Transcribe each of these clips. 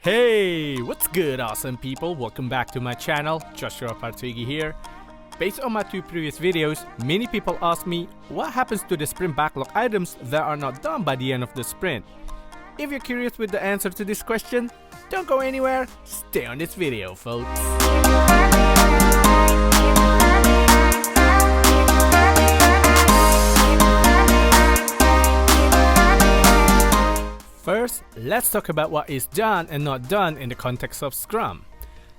Hey, what's good, awesome people? Welcome back to my channel, Joshua Partuigi here. Based on my two previous videos, many people ask me what happens to the sprint backlog items that are not done by the end of the sprint. If you're curious with the answer to this question, don't go anywhere, stay on this video, folks. First, let's talk about what is done and not done in the context of Scrum.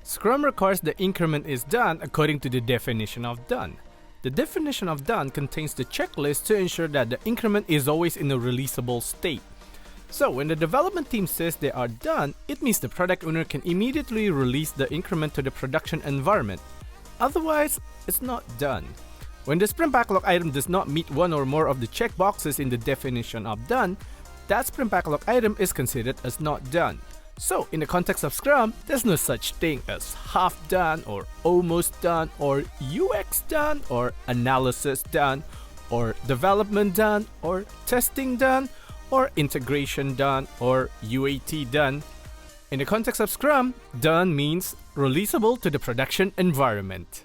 Scrum requires the increment is done according to the definition of done. The definition of done contains the checklist to ensure that the increment is always in a releasable state. So when the development team says they are done, it means the product owner can immediately release the increment to the production environment. Otherwise, it's not done. When the sprint backlog item does not meet one or more of the checkboxes in the definition of done, that sprint backlog item is considered as not done. So in the context of Scrum, there's no such thing as half done or almost done or UX done or analysis done or development done or testing done or integration done or UAT done. In the context of Scrum, done means releasable to the production environment.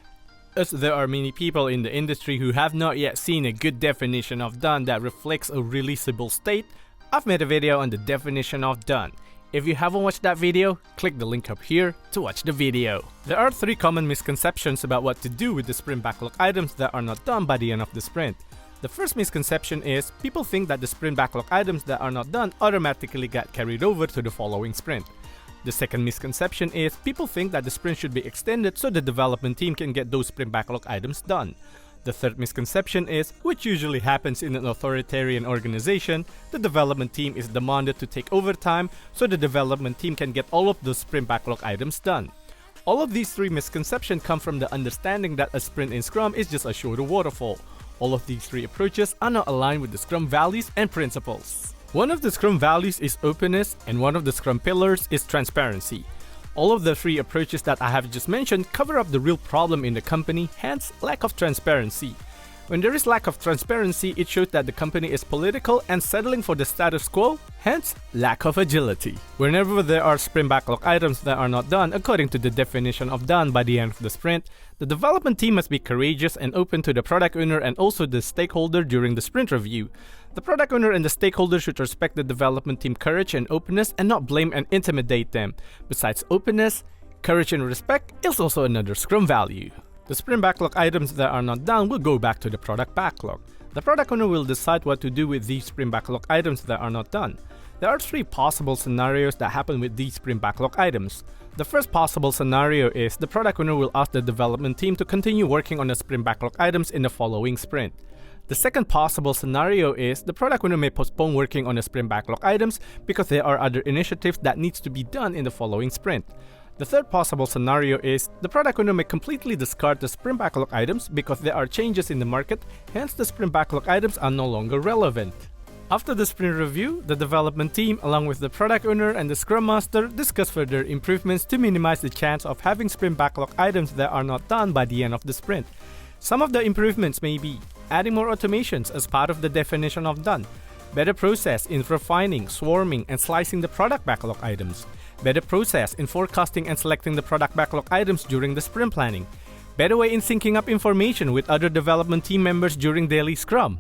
As there are many people in the industry who have not yet seen a good definition of done that reflects a releasable state, I've made a video on the definition of done. If you haven't watched that video, click the link up here to watch the video. There are 3 common misconceptions about what to do with the sprint backlog items that are not done by the end of the sprint. The first misconception is people think that the sprint backlog items that are not done automatically get carried over to the following sprint. The second misconception is people think that the sprint should be extended so the development team can get those sprint backlog items done. The third misconception is, which usually happens in an authoritarian organization, the development team is demanded to take overtime so the development team can get all of those sprint backlog items done. All of these 3 misconceptions come from the understanding that a sprint in Scrum is just a shorter waterfall. All of these 3 approaches are not aligned with the Scrum values and principles. One of the Scrum values is openness and one of the Scrum pillars is transparency. All of the 3 approaches that I have just mentioned cover up the real problem in the company, hence lack of transparency. When there is lack of transparency, it shows that the company is political and settling for the status quo, hence lack of agility. Whenever there are sprint backlog items that are not done according to the definition of done by the end of the sprint, the development team must be courageous and open to the product owner and also the stakeholder during the sprint review. The product owner and the stakeholder should respect the development team courage and openness and not blame and intimidate them. Besides openness, courage and respect is also another Scrum value. The sprint backlog items that are not done will go back to the product backlog. The product owner will decide what to do with these sprint backlog items that are not done. There are 3 possible scenarios that happen with these sprint backlog items. The first possible scenario is the product owner will ask the development team to continue working on the sprint backlog items in the following sprint. The second possible scenario is the product owner may postpone working on the sprint backlog items because there are other initiatives that needs to be done in the following sprint. The third possible scenario is the product owner may completely discard the sprint backlog items because there are changes in the market, hence the sprint backlog items are no longer relevant. After the sprint review, the development team along with the product owner and the Scrum Master discuss further improvements to minimize the chance of having sprint backlog items that are not done by the end of the sprint. Some of the improvements may be adding more automations as part of the definition of done, better process in refining, swarming, and slicing the product backlog items, better process in forecasting and selecting the product backlog items during the sprint planning, better way in syncing up information with other development team members during daily Scrum.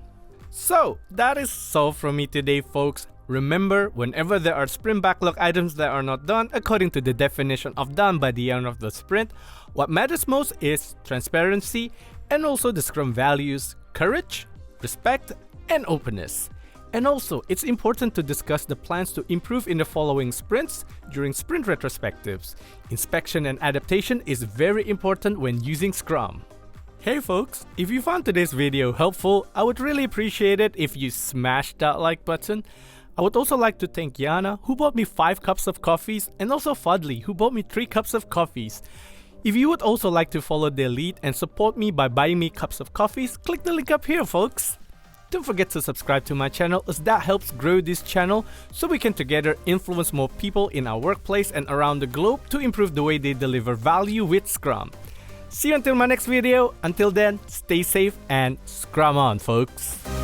So, that is all from me today, folks. Remember, whenever there are sprint backlog items that are not done according to the definition of done by the end of the sprint, what matters most is transparency and also the Scrum values, courage, respect, and openness. And also, it's important to discuss the plans to improve in the following sprints during sprint retrospectives. Inspection and adaptation is very important when using Scrum. Hey folks, if you found today's video helpful, I would really appreciate it if you smash that like button. I would also like to thank Yana, who bought me 5 cups of coffees, and also Fadli, who bought me 3 cups of coffees. If you would also like to follow their lead and support me by buying me cups of coffees, click the link up here, folks. Don't forget to subscribe to my channel as that helps grow this channel so we can together influence more people in our workplace and around the globe to improve the way they deliver value with Scrum. See you until my next video. Until then, stay safe and Scrum on, folks.